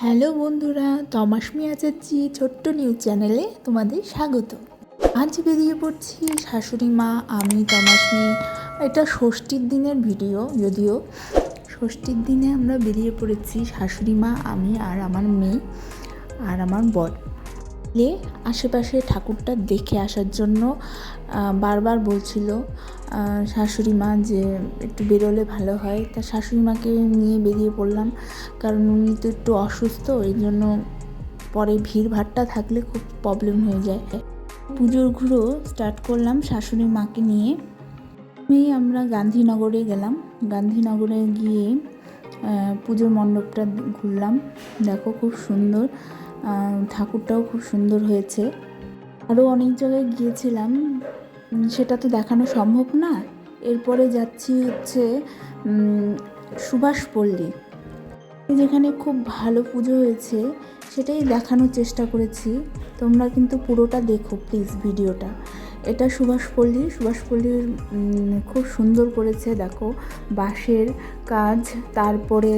Hello বন্ধুরা, তমাশমি আচার্যি ছোট্ট news চ্যানেলে তোমাদের স্বাগত। আজ বেরিয়ে পড়ছি শাশুড়ি মা, আমি, তমাশমি। এটা ষষ্ঠীর দিনের ভিডিও, যদিও ষষ্ঠীর দিনে আমরা বেরিয়ে পড়েছি শাশুড়ি মা, আমি আর আমার মেয়ে আর আমার বর। আশেপাশে ঠাকুরটা দেখে আসার জন্য বারবার বলছিল শাশুড়ি মা যে একটু বেরোলে ভালো হয়। তা শাশুড়ি মাকে নিয়ে বেরিয়ে পড়লাম, কারণ উনি তো একটু অসুস্থ, এই জন্য পরে ভিড়ভাট্টা থাকলে খুব প্রবলেম হয়ে যায়। পুজোর ঘুরো স্টার্ট করলাম শাশুড়ি মাকে নিয়ে। আমরা গান্ধীনগরে গেলাম। গান্ধীনগরে গিয়ে পুজোর মণ্ডপটা ঘুরলাম। দেখো খুব সুন্দর, ঠাকুরটাও খুব সুন্দর হয়েছে। আরও অনেক জায়গায় গিয়েছিলাম, সেটা তো দেখানো সম্ভব না। এরপরে যাচ্ছি হচ্ছে সুভাষপল্লী, যেখানে খুব ভালো পুজো হয়েছে, সেটাই দেখানোর চেষ্টা করেছি। তোমরা কিন্তু পুরোটা দেখো প্লিজ ভিডিওটা। এটা সুভাষপল্লীর খুব সুন্দর করেছে। দেখো বাঁশের কাজ, তারপরে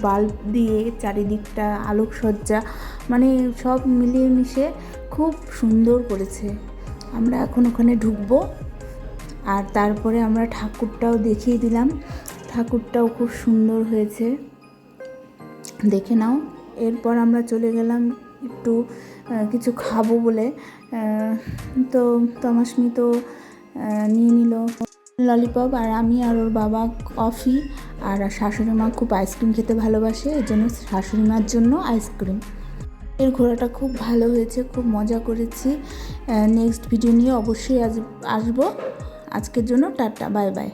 বাল্ব দিয়ে চারিদিকটা আলোকসজ্জা, মানে সব মিলিয়ে মিশে খুব সুন্দর করেছে। আমরা এখন ওখানে ঢুকবো, আর তারপরে আমরা ঠাকুরটাও দেখিয়ে দিলাম। ঠাকুরটাও খুব সুন্দর হয়েছে, দেখে নাও। এরপর আমরা চলে গেলাম একটু কিছু খাবো বলে। তো তমাশমি তো নিয়ে নিল ললিপপ, আর আমি আর ওর বাবা কফি। আর শাশুড়ি মা খুব আইসক্রিম খেতে ভালোবাসে, এই জন্য শাশুড়ি মার জন্য আইসক্রিম। এর ঘোরাটা খুব ভালো হয়েছে, খুব মজা করেছি। নেক্সট ভিডিও নিয়ে অবশ্যই আসবো। আজকের জন্য টাটা, বাই বাই।